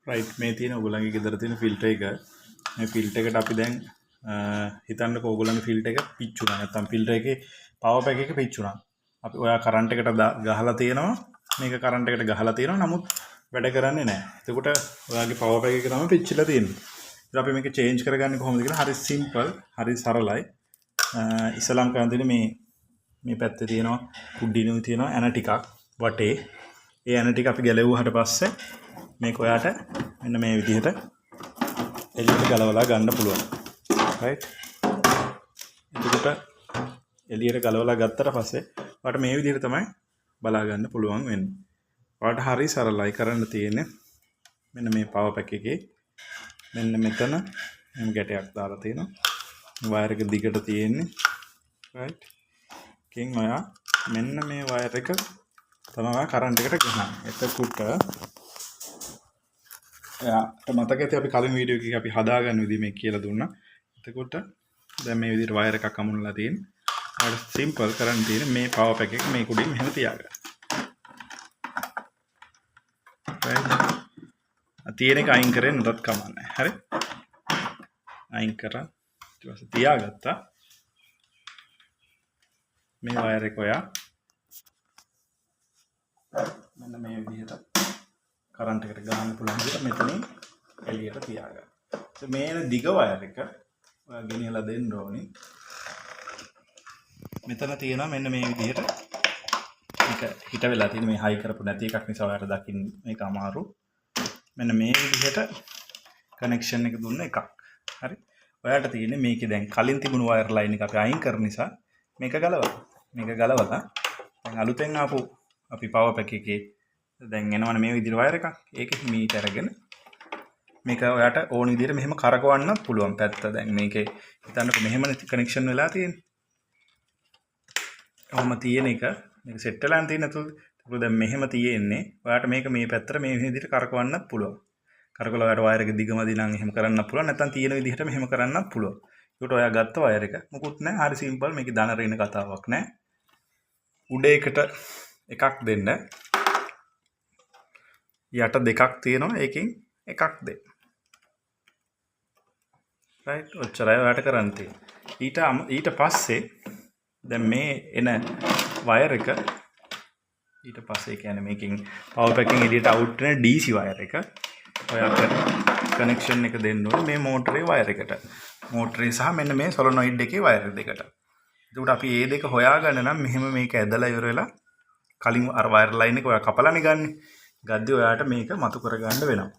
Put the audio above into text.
Right මේ තියෙන ඔයගොල්ලන්ගේ ගෙදර තියෙන ෆිල්ටර් එක මේ ෆිල්ටර් එකට අපි දැන් හිතන්නකෝ ඔයගොල්ලන්ගේ ෆිල්ටර් එක පිච්චුණා නැත්නම් ෆිල්ටර් එකේ පවර් පැක් එක පිච්චුණා අපි ඔයා කරන්ට් එකට ගහලා තියෙනවා මේක කරන්ට් එකට ගහලා තියෙනවා නමුත් වැඩ කරන්නේ නැහැ එතකොට ඔයාගේ පවර් පැක් එක තමයි පිච්චිලා තියෙන්නේ ඉතින් අපි මේක චේන්ජ් කරගන්නේ කොහොමද කියලා හරි සිම්පල් හරි සරලයි ඉස්සලම් කරන් තියෙන්නේ මේ පැත්තේ තියෙනවා කුඩිනුයි තියෙනවා ඇන ටිකක් වටේ ඒ ඇන ටික අපි ගැලෙවුවාට පස්සේ මේක ඔයාට මෙන්න මේ විදිහට එළියට ගලවලා ගන්න පුළුවන්. රයිට්. එතකොට එළියට ගලවලා ගත්තට පස්සේ ඔයාට මේ විදිහට තමයි බලා ගන්න පුළුවන් වෙන්නේ. ඔයාට හරි සරලයි කරන්න තියෙන්නේ මෙන්න මේ පවර් පැක් එකේ මෙන්න මෙතන මේ ගැටයක් දාලා තියෙනවා. වයර් එක දිගට තියෙන්නේ. රයිට්. කින් ඔයා මෙන්න මේ වයර් එක තමයි කරන්ට් එකට ගහන්නේ. එතකොට යාට මතක ඇති අපි කලින් වීඩියෝ එකේ අපි හදාගන්න විදිහ මේ කියලා දුන්නා. එතකොට දැන් මේ විදිහට වයර් එකක් අමුණලා තියෙනවා. ඔයාලට සිම්පල් කරන්න තියෙන්නේ මේ පවර් පැක් එක මේ කුඩින් මෙහෙම තියාගන්න. right. තියෙන එක අයින් කරේ නැතත් කමන්නේ. හරි. අයින් කරා. ඊට පස්සේ තියාගත්තා. මේ වයර් එක ඔයා මෙන්න මේ විදිහට කරන්ට් එකට ගන්න පුළුවන් විදිහට මෙතනින් එළියට තියාගන්න. මේන දිග වයර් එක ඔයා ගෙනියලා දෙන්න ඕනේ. මෙතන තියෙනවා මෙන්න මේ විදිහට මේක හිට වෙලා තියෙන මේ හයි කරපු නැති එකක් නිසා ඔයාලට දකින්න මේක අමාරු. මෙන්න මේ විදිහට කනෙක්ෂන් එක දුන්න එකක්. හරි. ඔයාලට තියෙන්නේ මේකේ දැන් කලින් තිබුණු වයර් ලයින් එක අපි අයින් කරන නිසා මේක ගලවලා. මේක ගලවලා දැන් අලුතෙන් ආපු අපි පවර් පැක් එකේ දැන් එනවනේ මේ විදිහට වයර් එකක්. ඒකෙ මීට අරගෙන මේක ඔයාට ඕන විදිහට මෙහෙම කරකවන්නත් පුළුවන් පැත්ත. දැන් මේකේ හිතන්නකො මෙහෙමනේ කනෙක්ෂන් වෙලා තියෙන්නේ. ඔහොම තියෙන එක මේක සෙට් වෙලා තියෙන නේද? ඒක දැන් මෙහෙම තියෙන්නේ. ඔයාට මේක මේ පැත්තට මේ විදිහට කරකවන්නත් පුළුවන්. කරකවලා ඔයාට වයර් එක දිගමදි නම් එහෙම කරන්නත් පුළුවන්. නැත්නම් තියෙන විදිහට මෙහෙම කරන්නත් පුළුවන්. ඒකට ඔයා ගත්ත වයර් එක මොකුත් නැහැ. හරි සිම්පල්. මේකේ දන රින කතාවක් නැහැ. උඩ එකට එකක් දෙන්න. යට දෙකක් තියෙනවා. ඒකෙන් එකක් දෙන්න. රයිට්. ඔච්චරයි ඔයාට කරන්න තියෙන්නේ. ඊට පස්සේ දැන් මේ එන වයර් එක ඊට පස්සේ කියන්නේ මේකෙන් පවර් පැකින් එළියට අවුට් වෙන DC වයර් එක ඔයාට කනෙක්ෂන් එක දෙන්න ඕනේ මේ මෝටරේ වයර් එකට. මෝටරේ සහ මෙන්න මේ සොලොනොයිඩ් එකේ වයර් දෙකට. එතකොට අපි මේ දෙක හොයාගන්න නම් මෙහෙම මේක ඇදලා ඉවර වෙලා කලින් අර වයර් ලයින් එක ඔයා කපලානේ ගන්නෙ. ගද්දි ඔයාට මේක මතු කරගන්න වෙනවා.